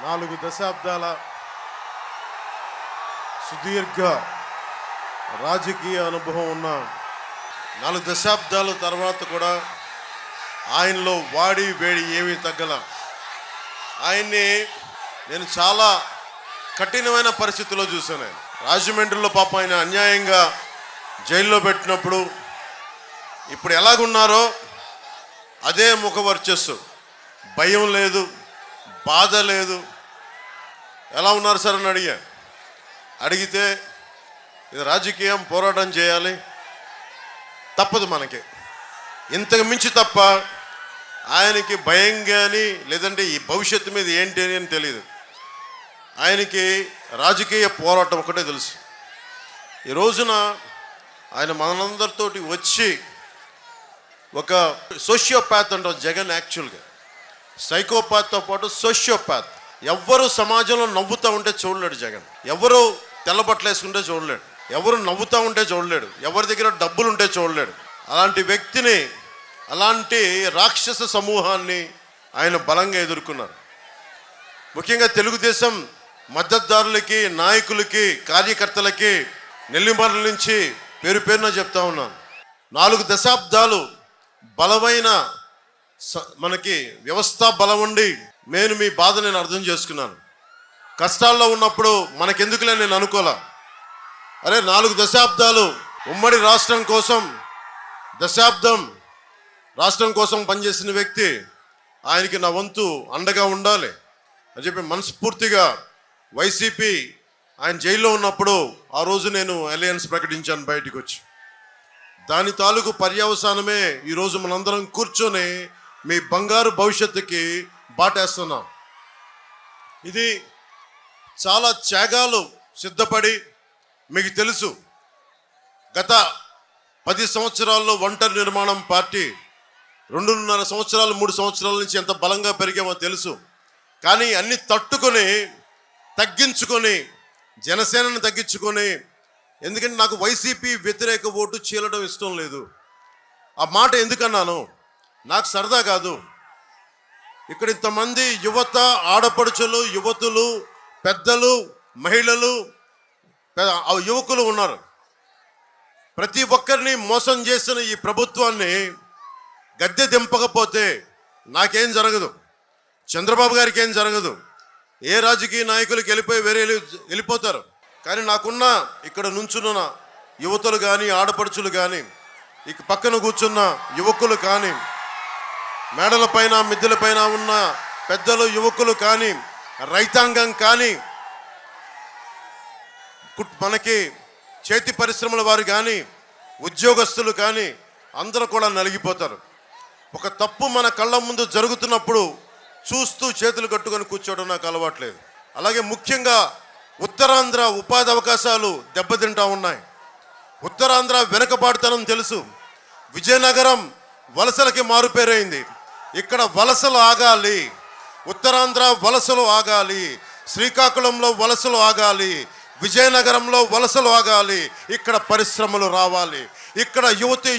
4 దశాబ్దాల సుదీర్ఘ రాజకీయ అనుభవం ఉన్న 4 దశాబ్దాల తర్వాత కూడా ఆయనలో వాడి వేడి ఏమీ తగ్గల. ఆయన్ని నేను చాలా కఠినమైన పరిస్థితుల్లో చూశాను. ఆయన రాజమండ్రిలో పాప ఆయన అన్యాయంగా జైల్లో పెట్టినప్పుడు ఇప్పుడు ఎలాగున్నారో అదే ముఖ వర్చస్సు, భయం లేదు, బాధ లేదు. ఎలా ఉన్నారు సార్ అని అడిగితే ఇది రాజకీయం, పోరాటం చేయాలి, తప్పదు మనకి, ఇంతకు మించి తప్ప ఆయనకి భయం కానీ లేదంటే ఈ భవిష్యత్తు మీద ఏంటి అని తెలియదు. ఆయనకి రాజకీయ పోరాటం ఒకటే తెలుసు. ఈ రోజున ఆయన మనందరితోటి వచ్చి ఒక సోషియోపాత్ అంటాం జగన్. యాక్చువల్గా సైకోపాత్తో పాటు సోషియోపాత్. ఎవ్వరు సమాజంలో నవ్వుతూ ఉంటే చూడలేడు జగన్. ఎవరు తెల్లబట్టలు వేసుకుంటే చూడలేడు, ఎవరు నవ్వుతూ ఉంటే చూడలేడు, ఎవరి దగ్గర డబ్బులు ఉంటే చూడలేడు. అలాంటి వ్యక్తిని, అలాంటి రాక్షస సమూహాన్ని ఆయన బలంగా ఎదుర్కొన్నారు. ముఖ్యంగా తెలుగుదేశం మద్దతుదారులకి, నాయకులకి, కార్యకర్తలకి నెల్లిమర్ల నుంచి పేరు పేరున చెప్తా ఉన్నాను. 4 దశాబ్దాలు బలమైన మనకి వ్యవస్థ బలం ఉండి నేను మీ బాధ నేను అర్థం చేసుకున్నాను. కష్టాల్లో ఉన్నప్పుడు మనకెందుకులే నేను అనుకోలే. అరే 4 దశాబ్దాలు ఉమ్మడి రాష్ట్రం కోసం, దశాబ్దం రాష్ట్రం కోసం పనిచేసిన వ్యక్తి, ఆయనకి నా వంతు అండగా ఉండాలి అని చెప్పి మనస్ఫూర్తిగా వైసీపీ ఆయన జైల్లో ఉన్నప్పుడు ఆ రోజు నేను అలయన్స్ ప్రకటించాను బయటికి వచ్చి. దాని తాలూకు పర్యవసానమే ఈరోజు మనందరం కూర్చొని మీ బంగారు భవిష్యత్తుకి బాటేస్తున్నాం. ఇది చాలా త్యాగాలు సిద్ధపడి, మీకు తెలుసు గత 10 సంవత్సరాల్లో ఒంటరి నిర్మాణం పార్టీ 2.5 సంవత్సరాలు 3 సంవత్సరాల నుంచి ఎంత బలంగా పెరిగామో తెలుసు. కానీ అన్ని తట్టుకొని, తగ్గించుకొని, జనసేనను తగ్గించుకొని, ఎందుకంటే నాకు వైసీపీ వ్యతిరేక ఓటు చీలడం ఇష్టం లేదు. ఆ మాట ఎందుకన్నాను, నాకు సరదా కాదు. ఇక్కడ ఇంతమంది యువత, ఆడపడుచులు, యువతులు, పెద్దలు, మహిళలు, యువకులు ఉన్నారు. ప్రతి ఒక్కరిని మోసం చేసిన ఈ ప్రభుత్వాన్ని గద్దె దింపకపోతే నాకేం జరగదు, చంద్రబాబు గారికి ఏం జరగదు, ఏ రాజకీయ నాయకులకి వేరే వెళ్ళిపోతారు. కానీ నాకున్న ఇక్కడ నుంచున్న యువతులు కానీ, ఆడపడుచులు కానీ, ఇక పక్కన కూర్చున్న యువకులు కానీ, మేడల పైన మిద్దెల పైన ఉన్న పెద్దలు, యువకులు కానీ, రైతాంగం కానీ, మనకి చేతి పరిశ్రమల వారు కానీ, ఉద్యోగస్తులు కానీ అందరూ కూడా నలిగిపోతారు. ఒక తప్పు మన కళ్ళ ముందు జరుగుతున్నప్పుడు చూస్తూ చేతులు కట్టుకొని కూర్చోవడం నాకు అలవాట్లేదు. అలాగే ముఖ్యంగా ఉత్తరాంధ్ర ఉపాధి అవకాశాలు దెబ్బతింటా ఉన్నాయి. ఉత్తరాంధ్ర వెనుకబాటుతనం తెలుసు. విజయనగరం వలసలకి మారుపేరైంది. ఇక్కడ వలసలు ఆగాలి, ఉత్తరాంధ్ర వలసలు ఆగాలి, శ్రీకాకుళంలో వలసలు ఆగాలి, విజయనగరంలో వలసలు ఆగాలి, ఇక్కడ పరిశ్రమలు రావాలి, ఇక్కడ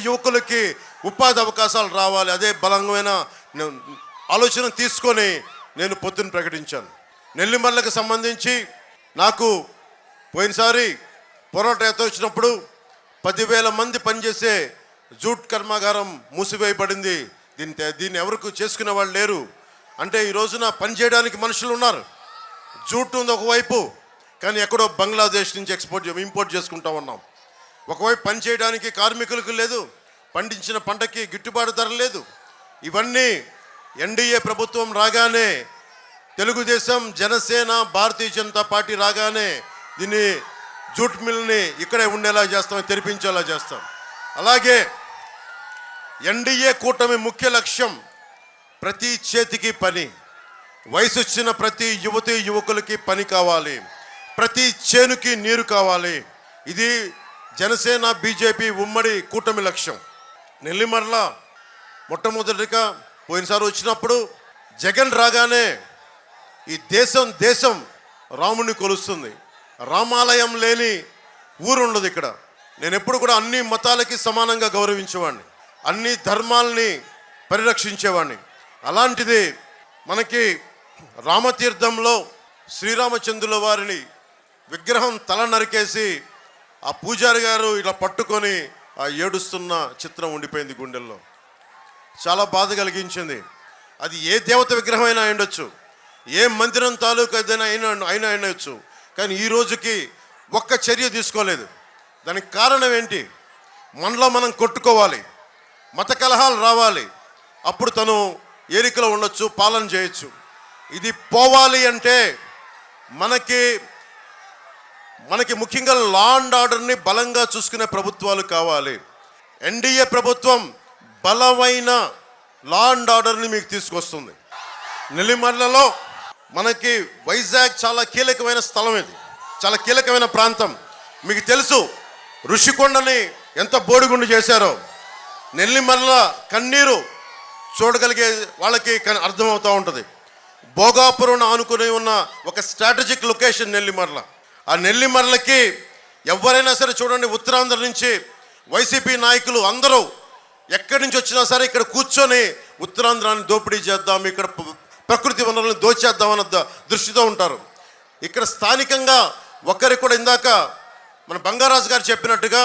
యువకులకి ఉపాధి అవకాశాలు రావాలి. అదే బలమైన ఆలోచన తీసుకొని నేను పొద్దున్న ప్రకటించాను. నెల్లిమర్లకు సంబంధించి నాకు పోయినసారి పోరాట యాత్ర వచ్చినప్పుడు 10,000 మంది పనిచేసే జూట్ కర్మాగారం మూసివేయబడింది. దీన్ని ఎవరికి చేసుకునే వాళ్ళు లేరు. అంటే ఈ రోజున పనిచేయడానికి మనుషులు ఉన్నారు. జూట్ ఉంది ఒకవైపు, కానీ ఎక్కడో బంగ్లాదేశ్ నుంచి ఇంపోర్ట్ చేసుకుంటా ఉన్నాం. ఒకవైపు పని చేయడానికి కార్మికులకు లేదు, పండించిన పంటకి గిట్టుబాటు ధర లేదు. ఇవన్నీ ఎన్డీఏ ప్రభుత్వం రాగానే, తెలుగుదేశం, జనసేన, భారతీయ జనతా పార్టీ రాగానే దీన్ని జూట్ మిల్ని ఇక్కడే ఉండేలా చేస్తాం, తెరిపించేలా చేస్తాం. అలాగే ఎన్డీఏ కూటమి ముఖ్య లక్ష్యం ప్రతి చేతికి పని, వయసు వచ్చిన ప్రతి యువతి యువకులకి పని కావాలి, ప్రతి చేనుకి నీరు కావాలి. ఇది జనసేన బీజేపీ ఉమ్మడి కూటమి లక్ష్యం. నెల్లిమర్ల మొట్టమొదటిగా పోయినసారి వచ్చినప్పుడు జగన్ రాగానే ఈ దేశం రాముని కొలుస్తుంది. రామాలయం లేని ఊరు ఉండదు ఇక్కడ. నేను ఎప్పుడు కూడా అన్ని మతాలకి సమానంగా గౌరవించేవాడిని, అన్ని ధర్మాలని పరిరక్షించేవాడిని. అలాంటిది మనకి రామతీర్థంలో శ్రీరామచంద్రుల వారిని విగ్రహం తల నరికేసి ఆ పూజారి గారు ఇలా పట్టుకొని ఆ ఏడుస్తున్న చిత్రం ఉండిపోయింది గుండెల్లో. చాలా బాధ కలిగించింది. అది ఏ దేవత విగ్రహం అయినా ఉండొచ్చు, ఏ మందిరం తాలూకు ఏదైనా అయినా ఉండొచ్చు, కానీ ఈ రోజుకి ఒక్క చర్య తీసుకోలేదు. దానికి కారణం ఏంటి? మనలో మనం కొట్టుకోవాలి, మత కలహాలు రావాలి, అప్పుడు తను ఏరికలో ఉండొచ్చు, పాలన చేయొచ్చు. ఇది పోవాలి అంటే మనకి ముఖ్యంగా లా అండ్ ఆర్డర్ని బలంగా చూసుకునే ప్రభుత్వాలు కావాలి. ఎన్డీఏ ప్రభుత్వం బలమైన లా అండ్ ఆర్డర్ని మీకు తీసుకొస్తుంది. నెల్లిమర్లలో మనకి వైజాగ్ చాలా కీలకమైన స్థలం, ఇది చాలా కీలకమైన ప్రాంతం. మీకు తెలుసు ఋషికొండని ఎంత బోడిగుండు చేశారో. నెల్లిమర్ల కన్నీరు చూడగలిగే వాళ్ళకి అర్థమవుతూ ఉంటుంది. భోగాపురం ఆనుకుని ఉన్న ఒక స్ట్రాటజిక్ లొకేషన్ నెల్లిమర్ల. ఆ నెల్లిమర్లకి ఎవరైనా సరే చూడండి, ఉత్తరాంధ్ర నుంచి వైసీపీ నాయకులు అందరూ ఎక్కడి నుంచి వచ్చినా సరే ఇక్కడ కూర్చొని ఉత్తరాంధ్రాన్ని దోపిడీ చేద్దాం, ఇక్కడ ప్రకృతి వనరులను దోచేద్దామన్న దృష్టితో ఉంటారు. ఇక్కడ స్థానికంగా ఒకరికి కూడా ఇందాక మన బంగారాజు గారు చెప్పినట్టుగా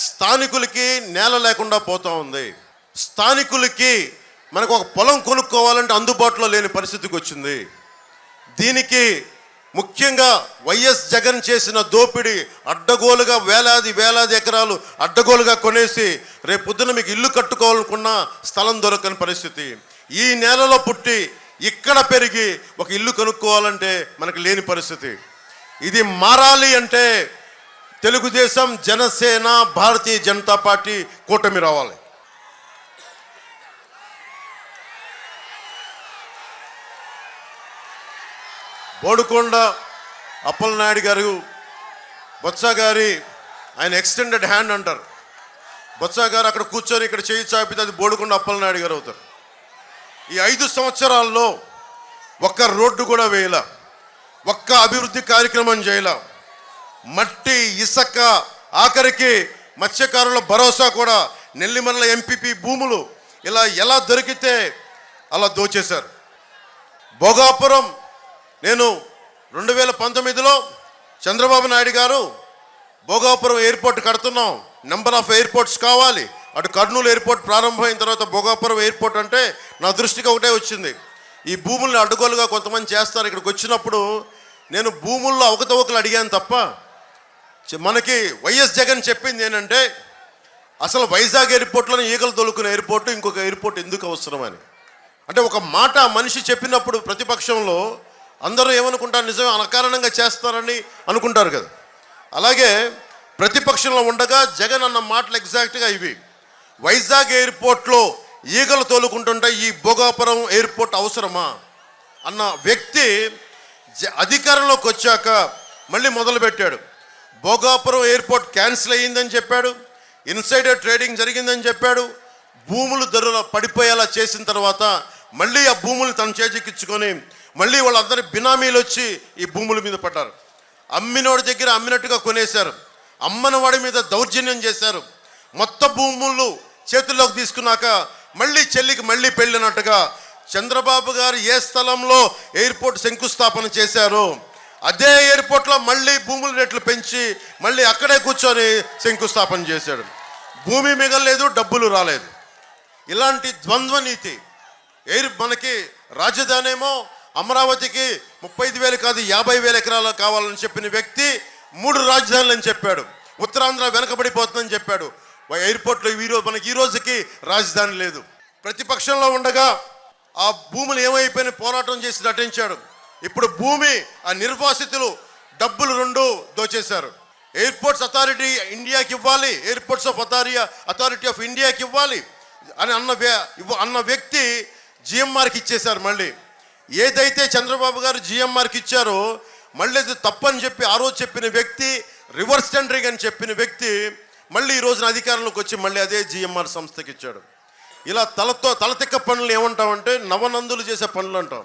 స్థానికులకి నేల లేకుండా పోతూ ఉంది. స్థానికులకి మనకు ఒక పొలం కొనుక్కోవాలంటే అందుబాటులో లేని పరిస్థితికి వచ్చింది. దీనికి ముఖ్యంగా వైఎస్ జగన్ చేసిన దోపిడీ, అడ్డగోలుగా వేలాది ఎకరాలు అడ్డగోలుగా కొనేసి రేపు పొద్దున మీకు ఇల్లు కట్టుకోవాలనుకున్న స్థలం దొరకని పరిస్థితి. ఈ నేలలో పుట్టి ఇక్కడ పెరిగి ఒక ఇల్లు కొనుక్కోవాలంటే మనకు లేని పరిస్థితి. ఇది మారాలి అంటే తెలుగుదేశం, జనసేన, భారతీయ జనతా పార్టీ కూటమి రావాలి. బోడుకొండ అప్పలనాయుడు గారు, బొత్స గారి ఆయన ఎక్స్టెండెడ్ హ్యాండ్ అంటారు. బొత్స గారు అక్కడ కూర్చొని ఇక్కడ చేయి చాపితే అది బోడుకొండ అప్పలనాయుడు గారు అవుతారు. ఈ 5 సంవత్సరాల్లో ఒక్క రోడ్డు కూడా వేయలా, ఒక్క అభివృద్ధి కార్యక్రమం చేయలా. మట్టి, ఇసుక, ఆఖరికి మత్స్యకారుల భరోసా కూడా, నెల్లిమర్ల ఎంపీపీ భూములు ఇలా ఎలా దొరికితే అలా దోచేశారు. భోగాపురం నేను 2019లో చంద్రబాబు నాయుడు గారు భోగాపురం ఎయిర్పోర్ట్ కడుతున్నాం, నెంబర్ ఆఫ్ ఎయిర్పోర్ట్స్ కావాలి. అటు కర్నూలు ఎయిర్పోర్ట్ ప్రారంభమైన తర్వాత భోగాపురం ఎయిర్పోర్ట్ అంటే నా దృష్టికి ఒకటే వచ్చింది, ఈ భూముల్ని అడ్డగోలుగా కొంతమంది చేస్తారు. ఇక్కడికి వచ్చినప్పుడు నేను భూముల్లో అవకతవకలు అడిగాను తప్ప, మనకి వైఎస్ జగన్ చెప్పింది ఏంటంటే అసలు వైజాగ్ ఎయిర్పోర్ట్లోనే ఈగలు తొలుకునే ఎయిర్పోర్టు ఇంకొక ఎయిర్పోర్ట్ ఎందుకు అవసరమని. అంటే ఒక మాట మనిషి చెప్పినప్పుడు ప్రతిపక్షంలో అందరూ ఏమనుకుంటారు, నిజమే అకారణంగా చేస్తారని అనుకుంటారు కదా. అలాగే ప్రతిపక్షంలో ఉండగా జగన్ అన్న మాటలు ఎగ్జాక్ట్గా ఇవి. వైజాగ్ ఎయిర్పోర్ట్లో ఈగలు తోలుకుంటుంటే ఈ భోగాపురం ఎయిర్పోర్ట్ అవసరమా అన్న వ్యక్తి అధికారంలోకి వచ్చాక మళ్ళీ మొదలుపెట్టాడు. భోగాపురం ఎయిర్పోర్ట్ క్యాన్సిల్ అయ్యిందని చెప్పాడు, ఇన్సైడర్ ట్రేడింగ్ జరిగిందని చెప్పాడు. భూములు ధరలు పడిపోయేలా చేసిన తర్వాత మళ్ళీ ఆ భూములు తన చేజిక్కించుకొని మళ్ళీ వాళ్ళందరి బినామీలు వచ్చి ఈ భూముల మీద పడ్డారు. అమ్మినోడి దగ్గర అమ్మినట్టుగా కొనేశారు, అమ్మని వాడి మీద దౌర్జన్యం చేశారు. మొత్తం భూములు చేతుల్లోకి తీసుకున్నాక మళ్ళీ చెల్లికి మళ్ళీ పెళ్ళినట్టుగా చంద్రబాబు గారు ఏ స్థలంలో ఎయిర్పోర్ట్ శంకుస్థాపన చేశారో అదే ఎయిర్పోర్ట్లో మళ్ళీ భూముల రేట్లు పెంచి మళ్ళీ అక్కడే కూర్చొని శంకుస్థాపన చేశాడు. భూమి మిగలలేదు, డబ్బులు రాలేదు. ఇలాంటి ద్వంద్వ నీతి. మనకి రాజధాని ఏమో అమరావతికి 35,000 కాదు 50,000 ఎకరాలు కావాలని చెప్పిన వ్యక్తి 3 రాజధానులు అని చెప్పాడు. ఉత్తరాంధ్ర వెనకబడిపోతుందని చెప్పాడు. ఎయిర్పోర్ట్లో మనకి ఈ రోజుకి రాజధాని లేదు. ప్రతిపక్షంలో ఉండగా ఆ భూములు ఏమైపోయిన పోరాటం చేసి నటించాడు. ఇప్పుడు భూమి ఆ నిర్వాసితులు డబ్బులు 2 దోచేశారు. ఎయిర్పోర్ట్స్ అథారిటీ ఇండియాకి ఇవ్వాలి, ఎయిర్పోర్ట్స్ ఆఫ్ అథారిటీ ఆఫ్ ఇండియాకి ఇవ్వాలి అని అన్న వ్యక్తి జిఎంఆర్కి ఇచ్చేశారు. మళ్ళీ ఏదైతే చంద్రబాబు గారు జిఎంఆర్కి ఇచ్చారో మళ్ళీ అది తప్పని చెప్పి ఆ రోజు చెప్పిన వ్యక్తి, రివర్స్ టెండరింగ్ అని చెప్పిన వ్యక్తి మళ్ళీ ఈ రోజున అధికారంలోకి వచ్చి మళ్ళీ అదే జిఎంఆర్ సంస్థకి ఇచ్చాడు. ఇలా తలతిక్క పనులు ఏమంటామంటే నవనందులు చేసే పనులు అంటాం.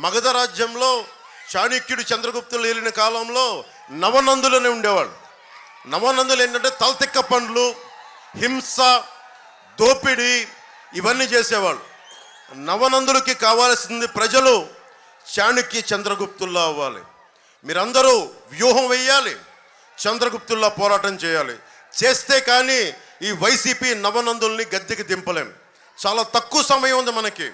మగధ రాజ్యంలో చాణక్యుడు చంద్రగుప్తులు ఏలిన కాలంలో నవనందులనే ఉండేవాళ్ళు. నవనందులు ఏంటంటే తలతిక్క పనులు, హింస, దోపిడీ ఇవన్నీ చేసేవాళ్ళు. నవనందులకి కావాల్సింది ప్రజలు చాణక్య చంద్రగుప్తుల్లా అవ్వాలి. మీరందరూ వ్యూహం వేయాలి, చంద్రగుప్తుల్లా పోరాటం చేయాలి. చేస్తే కానీ ఈ వైసీపీ నవనందుల్ని గద్దెకి దింపలేం. చాలా తక్కువ సమయం ఉంది మనకి.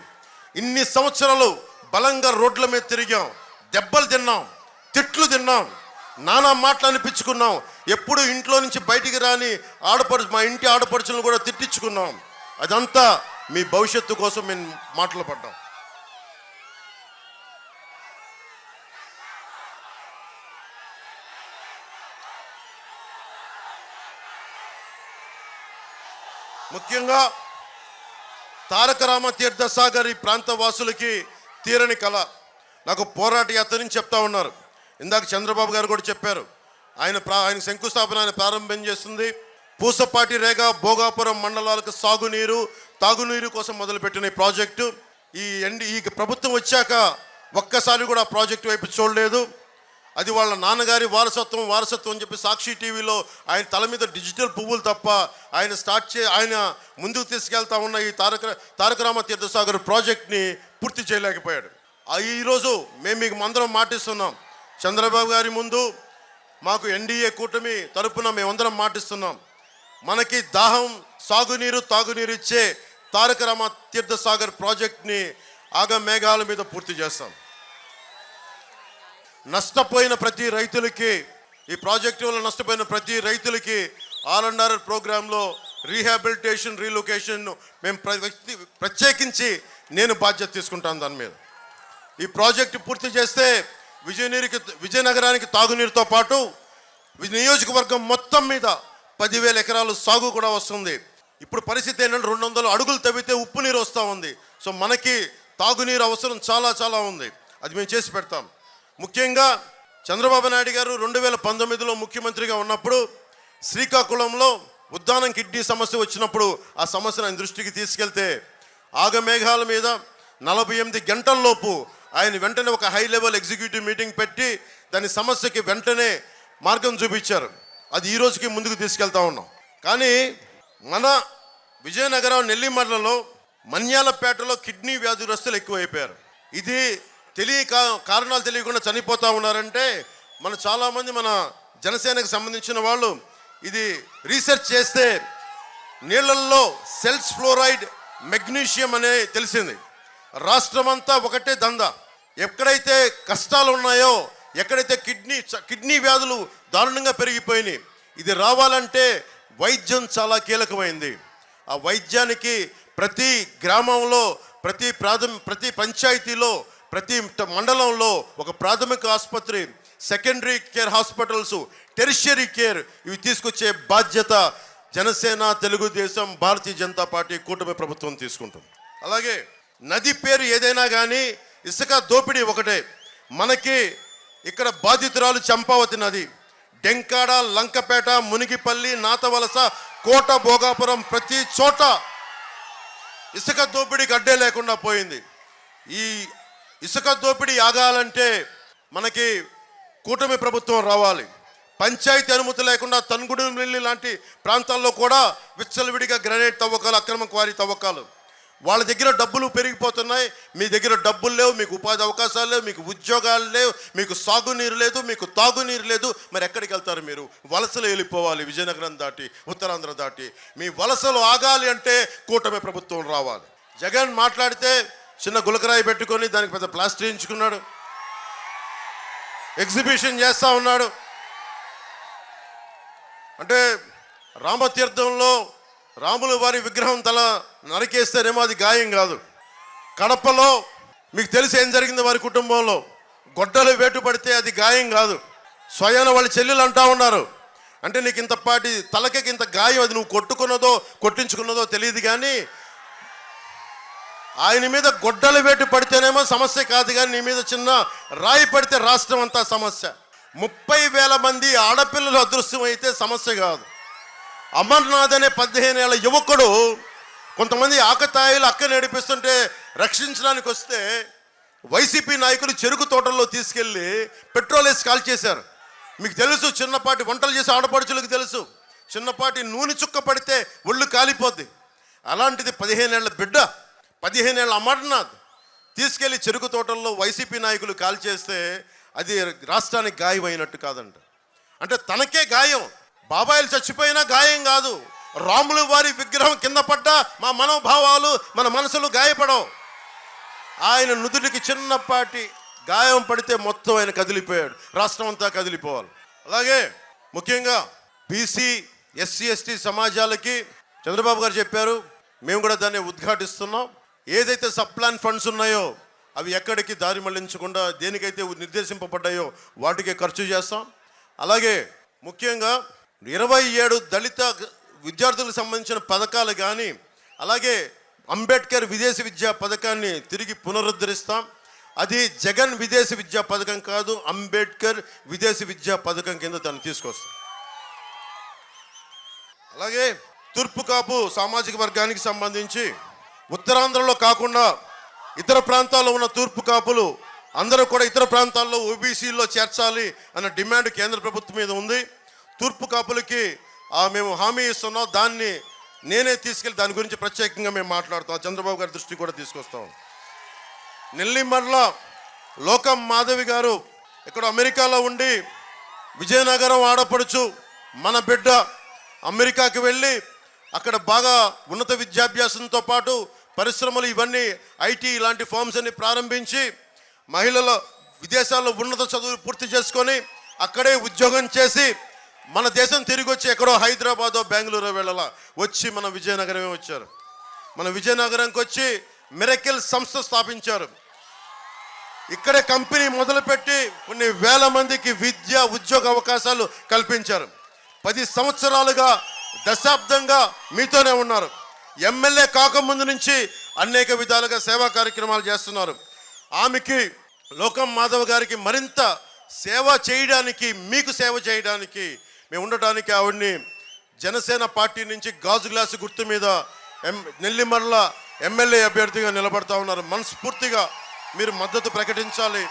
ఇన్ని సంవత్సరాలు బలంగా రోడ్ల మీద తిరిగాం, దెబ్బలు తిన్నాం, తిట్లు తిన్నాం, నానా మాటలు అనిపించుకున్నాం. ఎప్పుడు ఇంట్లో నుంచి బయటికి రాని మా ఇంటి ఆడపడుచులను కూడా తిట్టించుకున్నాం. అదంతా మీ భవిష్యత్తు కోసం మేము మాటలు పడ్డాం. ముఖ్యంగా తారక రామ తీర్థసాగర్ ఈ ప్రాంత వాసులకి తీరని కళ. నాకు పోరాట యాత్ర నుంచి చెప్తా ఉన్నారు. ఇందాక చంద్రబాబు గారు కూడా చెప్పారు. ఆయన శంకుస్థాపన ఆయన ప్రారంభం చేస్తుంది. పూసపాటి రేగ భోగాపురం మండలాలకు సాగునీరు తాగునీరు కోసం మొదలుపెట్టిన ఈ ప్రాజెక్టు ఈ ప్రభుత్వం వచ్చాక ఒక్కసారి కూడా ప్రాజెక్టు వైపు చూడలేదు. అది వాళ్ళ నాన్నగారి వారసత్వం అని చెప్పి సాక్షి టీవీలో ఆయన తల మీద డిజిటల్ పువ్వులు తప్ప ఆయన ముందుకు తీసుకెళ్తా ఉన్న ఈ తారక రామ తీర్థసాగర్ ప్రాజెక్ట్ని పూర్తి చేయలేకపోయాడు. ఈరోజు మేము మీకు అందరం మాటిస్తున్నాం. చంద్రబాబు గారి ముందు మాకు ఎన్డీఏ కూటమి తరపున మేమందరం మాటిస్తున్నాం. మనకి దాహం సాగునీరు తాగునీరు ఇచ్చే తారక రామ తీర్థసాగర్ ప్రాజెక్ట్ని ఆగమేఘాల మీద పూర్తి చేస్తాం. నష్టపోయిన ప్రతి రైతులకి ఈ ప్రాజెక్టు వల్ల నష్టపోయిన ప్రతి రైతులకి R&R ప్రోగ్రాంలో రీహాబిలిటేషన్ రీలొకేషన్ మేము ప్రత్యేకించి నేను బాధ్యత తీసుకుంటాను. దాని మీద ఈ ప్రాజెక్టు పూర్తి చేస్తే విజయనగరానికి తాగునీరుతో పాటు నియోజకవర్గం మొత్తం మీద 10,000 ఎకరాలు సాగు కూడా వస్తుంది. ఇప్పుడు పరిస్థితి ఏంటంటే 200 అడుగులు తవ్వితే ఉప్పు నీరు వస్తూ ఉంది. సో మనకి తాగునీరు అవసరం చాలా చాలా ఉంది. అది మేము చేసి పెడతాం. ముఖ్యంగా చంద్రబాబు నాయుడు గారు 2019లో ముఖ్యమంత్రిగా ఉన్నప్పుడు శ్రీకాకుళంలో ఉద్దానం కిడ్నీ సమస్య వచ్చినప్పుడు ఆ సమస్యను ఆయన దృష్టికి తీసుకెళ్తే ఆగమేఘాల మీద 48 గంటల్లోపు ఆయన వెంటనే ఒక హై లెవెల్ ఎగ్జిక్యూటివ్ మీటింగ్ పెట్టి దాని సమస్యకి వెంటనే మార్గం చూపించారు. అది ఈ రోజుకి ముందుకు తీసుకెళ్తా ఉన్నాం. కానీ మన విజయనగరం నెల్లిమర్లలో మన్యాలపేటలో కిడ్నీ వ్యాధిగ్రస్తులు ఎక్కువైపోయారు. ఇది కారణాలు తెలియకుండా చనిపోతూ ఉన్నారంటే చాలామంది మన జనసేనకు సంబంధించిన వాళ్ళు ఇది రీసెర్చ్ చేస్తే నీళ్ళల్లో సెల్స్ ఫ్లోరైడ్ మెగ్నీషియం అనే తెలిసింది. రాష్ట్రమంతా ఒకటే దందా. ఎక్కడైతే కష్టాలు ఉన్నాయో ఎక్కడైతే కిడ్నీ వ్యాధులు దారుణంగా పెరిగిపోయినాయి. ఇది రావాలంటే వైద్యం చాలా కీలకమైంది. ఆ వైద్యానికి ప్రతి గ్రామంలో ప్రతి పంచాయతీలో ప్రతి మండలంలో ఒక ప్రాథమిక ఆసుపత్రి, secondary care hospitals, tertiary care ఇవి తీసుకొచ్చే బాధ్యత జనసేన, తెలుగుదేశం, భారతీయ జనతా పార్టీ కూటమి ప్రభుత్వం తీసుకుంటుంది. అలాగే నది పేరు ఏదైనా కానీ ఇసుక దోపిడీ ఒకటే. మనకి ఇక్కడ బాధితురాలు చంపావతి నది, డెంకాడ, లంకపేట, మునిగిపల్లి, నాతవలస, కోట, భోగాపురం ప్రతి చోట ఇసుక దోపిడీకి అడ్డే లేకుండా పోయింది. ఈ ఇసుక దోపిడీ ఆగాలంటే మనకి కూటమి ప్రభుత్వం రావాలి. పంచాయతీ అనుమతి లేకుండా తన్గుడుమిల్లి లాంటి ప్రాంతాల్లో కూడా విచ్చలవిడిగా గ్రానైట్ తవ్వకాలు, అక్రమ క్వారీ తవ్వకాలు. వాళ్ళ దగ్గర డబ్బులు పెరిగిపోతున్నాయి. మీ దగ్గర డబ్బులు లేవు, మీకు ఉపాధి అవకాశాలు లేవు, మీకు ఉద్యోగాలు లేవు, మీకు సాగునీరు లేదు, మీకు తాగునీరు లేదు. మరి ఎక్కడికి వెళ్తారు మీరు? వలసలు వెళ్ళిపోవాలి. విజయనగరం దాటి ఉత్తరాంధ్ర దాటి మీ వలసలు ఆగాలి అంటే కూటమి ప్రభుత్వం రావాలి. జగన్ మాట్లాడితే చిన్న గులకరాయి పెట్టుకొని దానికి పెద్ద ప్లాస్టర్ వేయించుకున్నాడు, ఎగ్జిబిషన్ చేస్తూ ఉన్నాడు. అంటే రామతీర్థంలో రాముల వారి విగ్రహం తల నరికేస్తేనేమో అది గాయం కాదు. కడపలో మీకు తెలిసి ఏం జరిగింది వారి కుటుంబంలో, గొడ్డలు వేటు పడితే అది గాయం కాదు. స్వయాన వాళ్ళ చెల్లెలు అంటా ఉన్నారు, అంటే నీకు ఇంతపాటి తలకి ఇంత గాయం, అది నువ్వు కొట్టుకున్నదో కొట్టించుకున్నదో తెలియదు, కానీ ఆయన మీద గొడ్డలు వేటు పడితేనేమో సమస్య కాదు, కానీ నీ మీద చిన్న రాయి పడితే రాష్ట్రం అంతా సమస్య. 30,000 మంది ఆడపిల్లలు అదృశ్యం అయితే సమస్య కాదు. అమర్నాథ్ అనే 15 ఏళ్ల యువకుడు కొంతమంది ఆకతాయిలు అక్క నడిపిస్తుంటే రక్షించడానికి వస్తే వైసీపీ నాయకులు చెరుకు తోటల్లో తీసుకెళ్ళి పెట్రోల్ వేసి కాల్ చేశారు. మీకు తెలుసు, చిన్నపాటి వంటలు చేసే ఆడపడుచులకు తెలుసు, చిన్నపాటి నూనె చుక్క పడితే ఒళ్ళు కాలిపోద్ది. అలాంటిది 15 ఏళ్ల బిడ్డ, 15 ఏళ్ల అమర్నాథ్ తీసుకెళ్లి చెరుకు తోటల్లో వైసీపీ నాయకులు కాల్చేస్తే అది రాష్ట్రానికి గాయం అయినట్టు కాదంట. అంటే తనకే గాయం, బాబాయిలు చచ్చిపోయినా గాయం కాదు. రాములు వారి విగ్రహం కింద పడ్డా మా మనోభావాలు, మన మనసులు గాయపడవు. ఆయన నుదుటికి చిన్నపాటి గాయం పడితే మొత్తం ఆయన కదిలిపోయాడు, రాష్ట్రం అంతా కదిలిపోవాలి. అలాగే ముఖ్యంగా బీసీ ఎస్సీ ఎస్టీ సమాజాలకి చంద్రబాబు గారు చెప్పారు, మేము కూడా దాన్ని ఉద్ఘాటిస్తున్నాం. ఏదైతే సబ్ప్లాన్ ఫండ్స్ ఉన్నాయో అవి ఎక్కడికి దారి మళ్లించకుండా దేనికైతే నిర్దేశింపబడ్డాయో వాటికే ఖర్చు చేస్తాం. అలాగే ముఖ్యంగా 27 దళిత విద్యార్థులకు సంబంధించిన పథకాలు కానీ, అలాగే అంబేద్కర్ విదేశీ విద్యా పథకాన్ని తిరిగి పునరుద్ధరిస్తాం. అది జగన్ విదేశీ విద్యా పథకం కాదు, అంబేద్కర్ విదేశీ విద్యా పథకం కింద దాన్ని తీసుకొస్తాం. అలాగే తూర్పు కాపు సామాజిక వర్గానికి సంబంధించి ఉత్తరాంధ్రలో కాకుండా ఇతర ప్రాంతాల్లో ఉన్న తూర్పు కాపులు అందరూ కూడా ఇతర ప్రాంతాల్లో ఓబీసీల్లో చేర్చాలి అన్న డిమాండ్ కేంద్ర ప్రభుత్వం మీద ఉంది. తూర్పు కాపులకి మేము హామీ ఇస్తున్నాం, దాన్ని నేనే తీసుకెళ్ళి దాని గురించి ప్రత్యేకంగా మేము మాట్లాడుతాం, చంద్రబాబు గారి దృష్టి కూడా తీసుకొస్తాం. నెల్లిమర్ల లోకం మాధవి గారు ఇక్కడ అమెరికాలో ఉండి విజయనగరం ఆడపడుచు మన బిడ్డ అమెరికాకి వెళ్ళి అక్కడ బాగా ఉన్నత విద్యాభ్యాసంతో పాటు పరిశ్రమలు ఇవన్నీ ఐటీ ఇలాంటి ఫార్మ్స్ అన్ని ప్రారంభించి మహిళల విదేశాల్లో ఉన్నత చదువులు పూర్తి చేసుకొని అక్కడే ఉద్యోగం చేసి మన దేశం తిరిగి వచ్చి ఎక్కడో హైదరాబాదో బెంగళూరు వెళ్ళాలా వచ్చి మన విజయనగరమే వచ్చారు. మన విజయనగరంకి వచ్చి మిరకిల్ సంస్థ స్థాపించారు. ఇక్కడే కంపెనీ మొదలుపెట్టి కొన్ని వేల మందికి విద్య ఉద్యోగ అవకాశాలు కల్పించారు. 10 సంవత్సరాలుగా దశాబ్దంగా మీతోనే ఉన్నారు. ఎమ్మెల్యే కాకముందు నుంచి అనేక విధాలుగా సేవా కార్యక్రమాలు చేస్తున్నారు. ఆమెకి లోకం మాధవ్ గారికి మరింత సేవ చేయడానికి, మీకు సేవ చేయడానికి, మేము ఉండటానికి ఆవిడ్ని జనసేన పార్టీ నుంచి గాజు గ్లాసు గుర్తు మీద నెల్లిమర్ల ఎమ్మెల్యే అభ్యర్థిగా నిలబడతా ఉన్నారు. మనస్ఫూర్తిగా మీరు మద్దతు ప్రకటించాలి,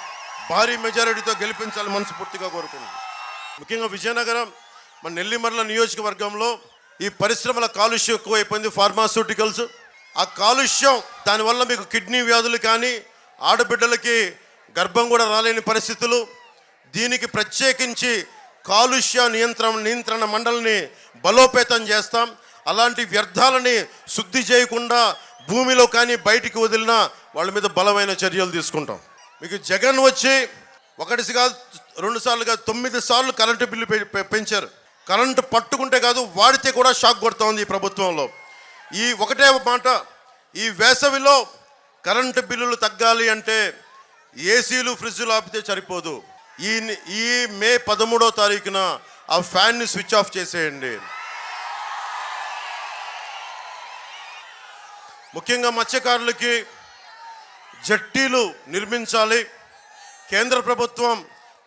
భారీ మెజారిటీతో గెలిపించాలి మనస్ఫూర్తిగా కోరుకుంటున్నాను. ముఖ్యంగా విజయనగరం మన నెల్లిమర్ల నియోజకవర్గంలో ఈ పరిశ్రమల కాలుష్యం ఎక్కువైపోయింది, ఫార్మాస్యూటికల్స్. ఆ కాలుష్యం దానివల్ల మీకు కిడ్నీ వ్యాధులు కానీ ఆడబిడ్డలకి గర్భం కూడా రాలేని పరిస్థితులు. దీనికి ప్రత్యేకించి కాలుష్య నియంత్రణ మండలిని బలోపేతం చేస్తాం. అలాంటి వ్యర్థాలని శుద్ధి చేయకుండా భూమిలో కానీ బయటికి వదిలినా వాళ్ళ మీద బలమైన చర్యలు తీసుకుంటాం. మీకు జగన్ వచ్చి 1 కాదు 2 సార్లు కాదు 9 సార్లు కరెంటు బిల్లు పెంచారు. కరెంటు పట్టుకుంటే కాదు వాడితే కూడా షాక్ కొడతా ఉంది ఈ ప్రభుత్వంలో. ఈ ఒకటే మాట, ఈ వేసవిలో కరెంటు బిల్లులు తగ్గాలి అంటే ఏసీలు ఫ్రిడ్జ్లు ఆపితే సరిపోదు. ఈ మే 13వ తారీఖున ఆ ఫ్యాన్ని స్విచ్ ఆఫ్ చేసేయండి. ముఖ్యంగా మత్స్యకారులకి జట్టీలు నిర్మించాలి. కేంద్ర ప్రభుత్వం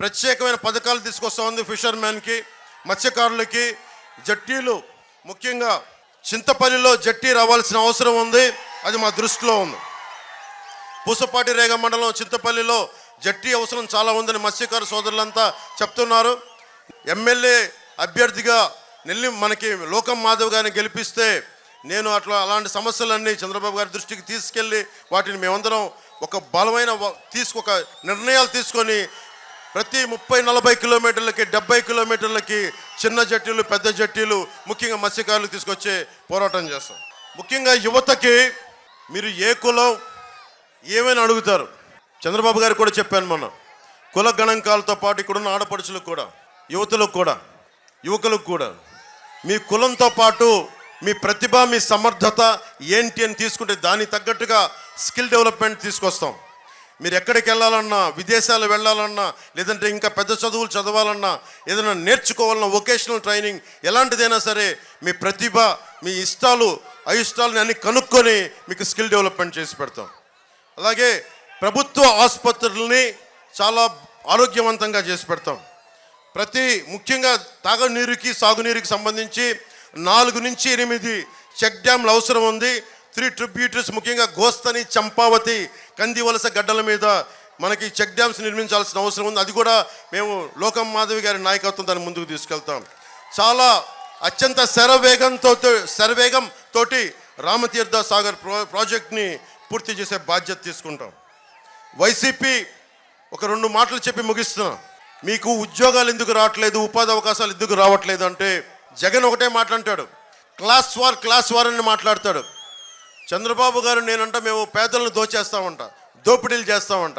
ప్రత్యేకమైన పథకాలు తీసుకొస్తా ఉంది. ఫిషర్మెన్కి, మత్స్యకారులకి జట్టీలు, ముఖ్యంగా చింతపల్లిలో జట్టీ రావాల్సిన అవసరం ఉంది, అది మా దృష్టిలో ఉంది. పూసపాటి రేగ మండలం చింతపల్లిలో జట్టీ అవసరం చాలా ఉందని మత్స్యకారు సోదరులంతా చెప్తున్నారు. ఎమ్మెల్యే అభ్యర్థిగా మనకి లోకం మాధవ్ గారిని గెలిపిస్తే నేను అలాంటి సమస్యలన్నీ చంద్రబాబు గారి దృష్టికి తీసుకెళ్ళి వాటిని మేమందరం ఒక బలమైన ఒక నిర్ణయాలు తీసుకొని ప్రతి 30-40 కిలోమీటర్లకి 70 కిలోమీటర్లకి చిన్న జట్టీలు, పెద్ద జట్టీలు, ముఖ్యంగా మత్స్యకారులు తీసుకొచ్చే పోరాటం చేస్తాం. ముఖ్యంగా యువతకి మీరు ఏ కులం ఏమైనా అడుగుతారు. చంద్రబాబు గారు కూడా చెప్పాను మొన్న, కుల గణాంకాలతో పాటు ఇక్కడున్న ఆడపడుచులకు కూడా, యువకులకు కూడా మీ కులంతో పాటు మీ ప్రతిభ, మీ సమర్థత ఏంటి అని తీసుకుంటే దానికి తగ్గట్టుగా స్కిల్ డెవలప్మెంట్ తీసుకొస్తాం. మీరు ఎక్కడికి వెళ్ళాలన్నా, విదేశాలు వెళ్ళాలన్నా, లేదంటే ఇంకా పెద్ద చదువులు చదవాలన్నా, ఏదైనా నేర్చుకోవాలన్నా, వొకేషనల్ ట్రైనింగ్ ఎలాంటిదైనా సరే మీ ప్రతిభ, మీ ఇష్టాలు అయిష్టాలని అన్ని కనుక్కొని మీకు స్కిల్ డెవలప్మెంట్ చేసి పెడతాం. అలాగే ప్రభుత్వ ఆసుపత్రుల్ని చాలా ఆరోగ్యవంతంగా చేసి పెడతాం. ముఖ్యంగా తాగునీరుకి సాగునీరుకి సంబంధించి 4 నుంచి 8 చెక్ డ్యామ్లు అవసరం ఉంది. 3 ట్రిబ్యూటరీస్, ముఖ్యంగా గోస్తని, చంపావతి, కందివలస గడ్డల మీద మనకి చెక్ డ్యామ్స్ నిర్మించాల్సిన అవసరం ఉంది. అది కూడా మేము లోకం మాధవి గారి నాయకత్వం దాన్ని ముందుకు తీసుకెళ్తాం. చాలా అత్యంత శరవేగంతో రామతీర్థ సాగర్ ప్రాజెక్ట్ని పూర్తి చేసే బాధ్యత తీసుకుంటాం. వైసీపీ ఒక 2 మాటలు చెప్పి ముగిస్తున్నా. మీకు ఉద్యోగాలు ఎందుకు రావట్లేదు, ఉపాధి అవకాశాలు ఎందుకు రావట్లేదు అంటే జగన్ ఒకటే మాట్లాడతాడు, క్లాస్ వార్ అని మాట్లాడతాడు. చంద్రబాబు గారు నేనంట మేము పేదలను దోచేస్తామంట, దోపిడీలు చేస్తామంట.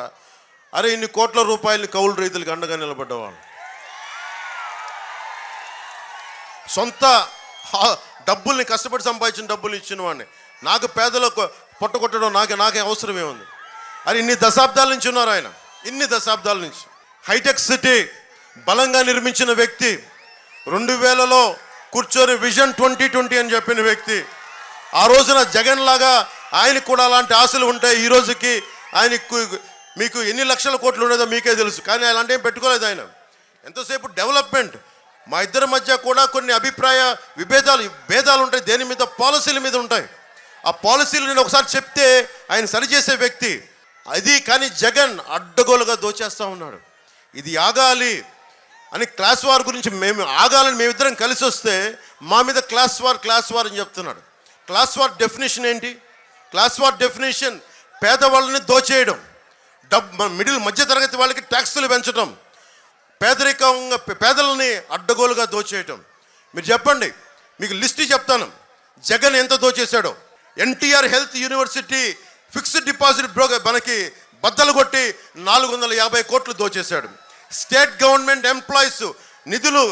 అరే ఇన్ని కోట్ల రూపాయలు కౌలు రైతులకు అండగా నిలబడ్డవాళ్ళు, సొంత డబ్బుల్ని కష్టపడి సంపాదించిన డబ్బుల్ని ఇచ్చిన వాడిని నాకు పేదలకు పొట్టగొట్టడం నాకే అవసరమే ఉంది. అది ఇన్ని దశాబ్దాల నుంచి ఉన్నారు ఆయన, ఇన్ని దశాబ్దాల నుంచి. హైటెక్ సిటీ బలంగా నిర్మించిన వ్యక్తి, 2000లో కూర్చొని విజన్ 2020 అని చెప్పిన వ్యక్తి. ఆ రోజున జగన్ లాగా ఆయనకు కూడా అలాంటి ఆశలు ఉంటాయి. ఈ రోజుకి ఆయనకు మీకు ఎన్ని లక్షల కోట్లు ఉండేదో మీకే తెలుసు, కానీ అలాంటి ఏం పెట్టుకోలేదు ఆయన. ఎంతసేపు డెవలప్మెంట్. మా ఇద్దరి మధ్య కూడా కొన్ని అభిప్రాయ భేదాలు ఉంటాయి, దేని మీద, పాలసీల మీద ఉంటాయి. ఆ పాలసీలు నేను ఒకసారి చెప్తే ఆయన సరిచేసే వ్యక్తి అది. కానీ జగన్ అడ్డగోలుగా దోచేస్తూ ఉన్నాడు. ఇది ఆగాలి అని క్లాస్ వార్ గురించి ఆగాలని మేమిద్దరం కలిసి వస్తే మా మీద క్లాస్ వార్ అని చెప్తున్నాడు. క్లాస్ వార్ డెఫినేషన్ ఏంటి? క్లాస్ వార్ డెఫినేషన్ పేదవాళ్ళని దోచేయడం, మధ్యతరగతి వాళ్ళకి ట్యాక్సులు పెంచడం, పేదలని అడ్డగోలుగా దోచేయటం. మీరు చెప్పండి, మీకు లిస్ట్ చెప్తాను జగన్ ఎంత దోచేశాడో. NTR health university fixed deposit మనకి బద్దలు కొట్టి 450 కోట్లు దోచేశాడు. స్టేట్ గవర్నమెంట్ ఎంప్లాయీస్ నిధులు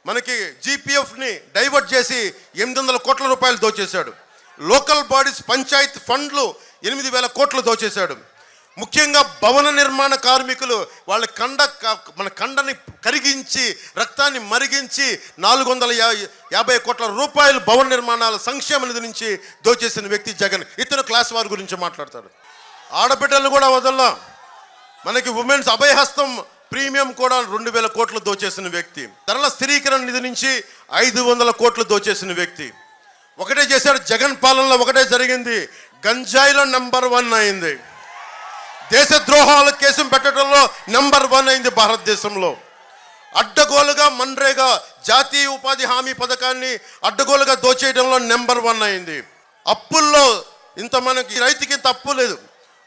మనకి జీపీఎఫ్ని డైవర్ట్ చేసి 800 కోట్ల రూపాయలు దోచేశాడు. లోకల్ బాడీస్ పంచాయత్ ఫండ్లు 8,000 కోట్లు దోచేశాడు. ముఖ్యంగా భవన నిర్మాణ కార్మికులు వాళ్ళ కండని కరిగించి రక్తాన్ని మరిగించి 450 కోట్ల రూపాయలు భవన నిర్మాణాల సంక్షేమ నిధి నుంచి దోచేసిన వ్యక్తి జగన్. ఇతను క్లాస్ వార్ గురించి మాట్లాడతాడు. ఆడబిడ్డలను కూడా వదల్లా. మనకి ఉమెన్స్ అభయహస్తం ప్రీమియం కూడా 2,000 కోట్లు దోచేసిన వ్యక్తి. ధరల స్థిరీకరణ నిధి నుంచి 500 కోట్లు దోచేసిన వ్యక్తి. ఒకటే చేశాడు జగన్ పాలనలో, ఒకటే జరిగింది, గంజాయిలో నెంబర్ 1 అయింది. దేశద్రోహాల కేసు పెట్టడంలో నెంబర్ 1 అయింది భారతదేశంలో. అడ్డగోలుగా మన్రేగా జాతీయ ఉపాధి హామీ పథకాన్ని అడ్డగోలుగా దోచేయడంలో నెంబర్ 1 అయింది. అప్పుల్లో మనకి రైతుకి ఇంత అప్పు లేదు.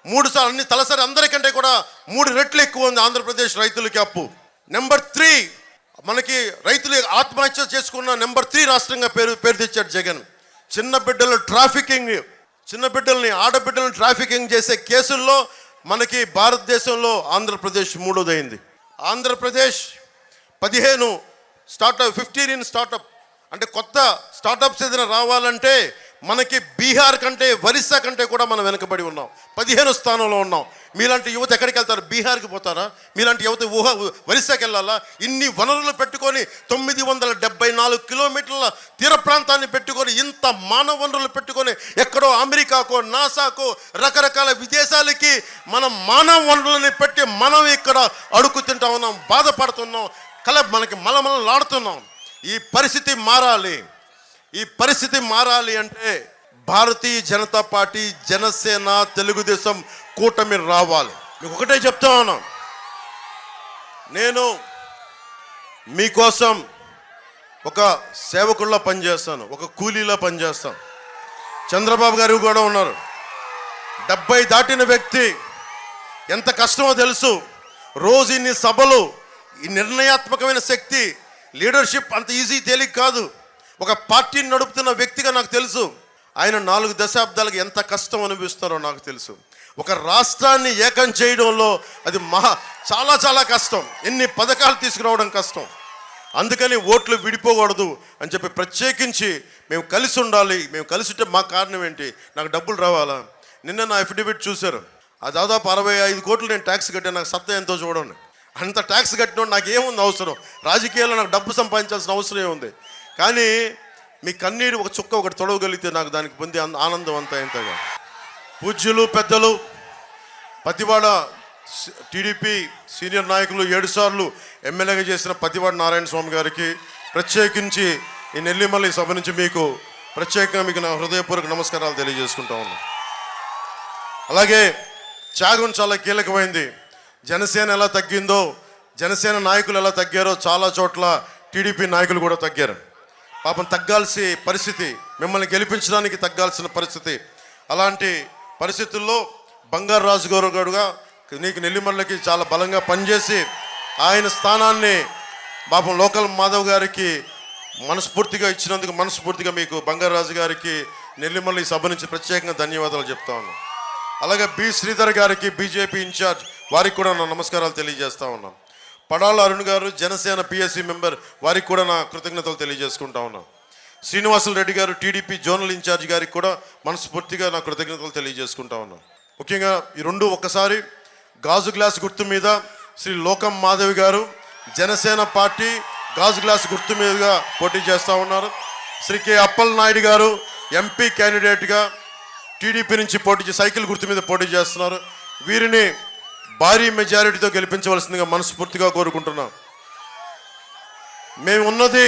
3 సార్లు అన్ని తలసరి అందరికంటే కూడా 3 రెట్లు ఎక్కువ ఉంది ఆంధ్రప్రదేశ్ రైతులకి అప్పు. నెంబర్ 3 మనకి రైతులు ఆత్మహత్య చేసుకున్న నెంబర్ 3 రాష్ట్రంగా పేరు తెచ్చాడు జగన్. చిన్నబిడ్డల్ని ఆడబిడ్డలను ట్రాఫికింగ్ చేసే కేసుల్లో మనకి భారతదేశంలో ఆంధ్రప్రదేశ్ 3వ అయింది. ఆంధ్రప్రదేశ్ 15 స్టార్టప్ అంటే కొత్త స్టార్టప్స్ ఏదైనా రావాలంటే మనకి బీహార్ కంటే ఒరిస్సా కంటే కూడా మనం వెనకబడి ఉన్నాం. 15వ స్థానంలో ఉన్నాం. మీలాంటి యువత ఎక్కడికి వెళ్తారు? బీహార్కి పోతారా? మీలాంటి యువత ఒరిస్సాకి వెళ్ళాలా? ఇన్ని వనరులు పెట్టుకొని 974 కిలోమీటర్ల తీర ప్రాంతాన్ని పెట్టుకొని, ఇంత మానవ వనరులు పెట్టుకొని ఎక్కడో అమెరికాకో నాసాకో రకరకాల విదేశాలకి మనం మానవ వనరులని పెట్టి మనం ఇక్కడ అడుగు తింటా ఉన్నాం, బాధపడుతున్నాం, మనకి మలమలలాడుతున్నాం. ఈ పరిస్థితి మారాలి అంటే భారతీయ జనతా పార్టీ, జనసేన, తెలుగుదేశం కూటమి రావాలి. మీకు ఒకటే చెప్తా ఉన్నాం, నేను మీకోసం ఒక సేవకుల్లా పనిచేస్తాను, ఒక కూలీలా పనిచేస్తాను. చంద్రబాబు గారు కూడా ఉన్నారు. 70 దాటిన వ్యక్తి, ఎంత కష్టమో తెలుసు. రోజు ఇన్ని సభలు, ఈ నిర్ణయాత్మకమైన శక్తి, లీడర్షిప్ అంత ఈజీ తేలిక కాదు. ఒక పార్టీని నడుపుతున్న వ్యక్తిగా నాకు తెలుసు. ఆయన 4 దశాబ్దాలకు ఎంత కష్టం అనిపిస్తారో నాకు తెలుసు. ఒక రాష్ట్రాన్ని ఏకం చేయడంలో అది చాలా కష్టం. ఎన్ని పథకాలు తీసుకురావడం కష్టం. అందుకని ఓట్లు విడిపోకూడదు అని చెప్పి ప్రత్యేకించి మేము కలిసి ఉండాలి. మేము కలిసి ఉంటే మా కారణం ఏంటి? నాకు డబ్బులు రావాలా? నిన్న నా అఫిడవిట్ చూశారు. ఆ దాదాపు 65 కోట్లు నేను ట్యాక్స్ కట్టాను. నాకు సత్తా ఎంతో చూడండి. అంత ట్యాక్స్ కట్టినోడు నాకు ఏముంది అవసరం? రాజకీయాల్లో నాకు డబ్బు సంపాదించాల్సిన అవసరం ఏముంది? కానీ మీ కన్నీరు ఒక చుక్క ఒకటి తొడవగలిగితే నాకు దానికి పొందే ఆనందం అంతా ఎంతగా. పూజ్యులు పెద్దలు, పతివాడ టీడీపీ సీనియర్ నాయకులు, 7 సార్లు ఎమ్మెల్యేగా చేసిన పతివాడ నారాయణ స్వామి గారికి ప్రత్యేకించి ఈ నెల్లిమల్లి సభ నుంచి మీకు ప్రత్యేకంగా మీకు నా హృదయపూర్వక నమస్కారాలు తెలియజేసుకుంటా ఉన్నాను. అలాగే త్యాగం చాలా కీలకమైంది. జనసేన ఎలా తగ్గిందో, జనసేన నాయకులు ఎలా తగ్గారో చాలా చోట్ల టీడీపీ నాయకులు కూడా తగ్గారు. పాపం తగ్గాల్సిన పరిస్థితి, మిమ్మల్ని గెలిపించడానికి తగ్గాల్సిన పరిస్థితి. అలాంటి పరిస్థితుల్లో బంగారు రాజు గారుగా నీకు నెల్లిమర్లకి చాలా బలంగా పనిచేసి ఆయన స్థానాన్ని పాపం లోకల్ మాధవ్ గారికి మనస్ఫూర్తిగా ఇచ్చినందుకు మనస్ఫూర్తిగా మీకు బంగారాజు గారికి నెల్లిమర్ల ఈ సభ నుంచి ప్రత్యేకంగా ధన్యవాదాలు చెప్తా ఉన్నాను. అలాగే బి శ్రీధర్ గారికి బీజేపీ ఇన్ఛార్జ్ వారికి కూడా నా నమస్కారాలు తెలియజేస్తా ఉన్నాను. పడాల అరుణ్ గారు జనసేన పిఎస్సి మెంబర్ వారికి కూడా నా కృతజ్ఞతలు తెలియజేసుకుంటా ఉన్నాను. శ్రీనివాసులు రెడ్డి గారు టీడీపీ జోనల్ ఇన్ఛార్జ్ గారికి కూడా మనస్ఫూర్తిగా నా కృతజ్ఞతలు తెలియజేసుకుంటా ఉన్నాను. ముఖ్యంగా ఈ రెండు ఒక్కసారి గాజు గ్లాస్ గుర్తు మీద శ్రీ లోకం మాధవి గారు జనసేన పార్టీ గాజు గ్లాస్ గుర్తు మీదుగా పోటీ చేస్తూ ఉన్నారు. శ్రీ కె అప్పల్ నాయుడు గారు ఎంపీ క్యాండిడేట్గా టీడీపీ నుంచి సైకిల్ గుర్తు మీద పోటీ చేస్తున్నారు. వీరిని భారీ మెజారిటీతో గెలిపించవలసిందిగా మనస్ఫూర్తిగా కోరుకుంటున్నాం. మేము ఉన్నది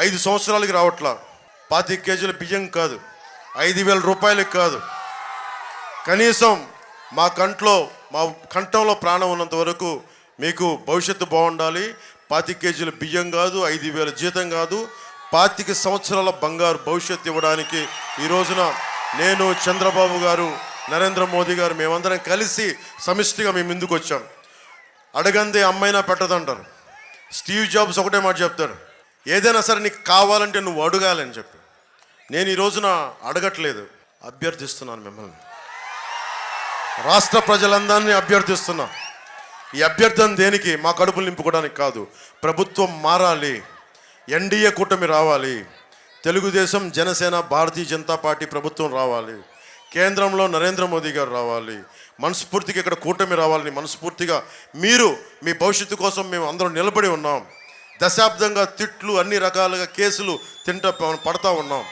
5 సంవత్సరాలకి రావట్లా. 25 కేజీల బియ్యం కాదు, 5,000 రూపాయలకి కాదు. కనీసం మా కంఠంలో ప్రాణం ఉన్నంత వరకు మీకు భవిష్యత్తు బాగుండాలి. 25 కేజీల బియ్యం కాదు, 5,000 జీతం కాదు, 25 సంవత్సరాల బంగారు భవిష్యత్తు ఇవ్వడానికి ఈ రోజున నేను, చంద్రబాబు గారు, నరేంద్ర మోదీ గారు మేమందరం కలిసి సమిష్టిగా మేము ముందుకు వచ్చాం. అడగందే అమ్మైనా పెట్టదంటారు. స్టీవ్ జాబ్స్ ఒకటే మాట చెప్తారు, ఏదైనా సరే నీకు కావాలంటే నువ్వు అడగాలని చెప్పి. నేను ఈ రోజున అడగట్లేదు, అభ్యర్థిస్తున్నాను మిమ్మల్ని, రాష్ట్ర ప్రజలందరినీ అభ్యర్థిస్తున్నా. ఈ అభ్యర్థన దేనికి? మా కడుపులు నింపుకోవడానికి కాదు. ప్రభుత్వం మారాలి, ఎన్డీఏ కూటమి రావాలి, తెలుగుదేశం, జనసేన, భారతీయ జనతా పార్టీ ప్రభుత్వం రావాలి, కేంద్రంలో నరేంద్ర మోదీ గారు రావాలి, మనస్ఫూర్తిగా ఇక్కడ కూటమి రావాలని మనస్ఫూర్తిగా మీరు మీ భవిష్యత్తు కోసం మేము అందరం నిలబడి ఉన్నాం. దశాబ్దంగా తిట్లు, అన్ని రకాలుగా కేసులు పడతా ఉన్నాం.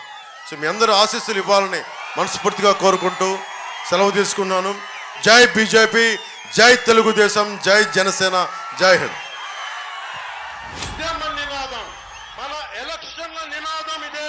సో మీ అందరూ ఆశీస్సులు ఇవ్వాలని మనస్ఫూర్తిగా కోరుకుంటూ సెలవు తీసుకున్నాను. జై బీజేపీ, జై తెలుగుదేశం, జై జనసేన, జై హింద్. నినాదం, మన ఎలక్షన్ల నినాదం ఇదే.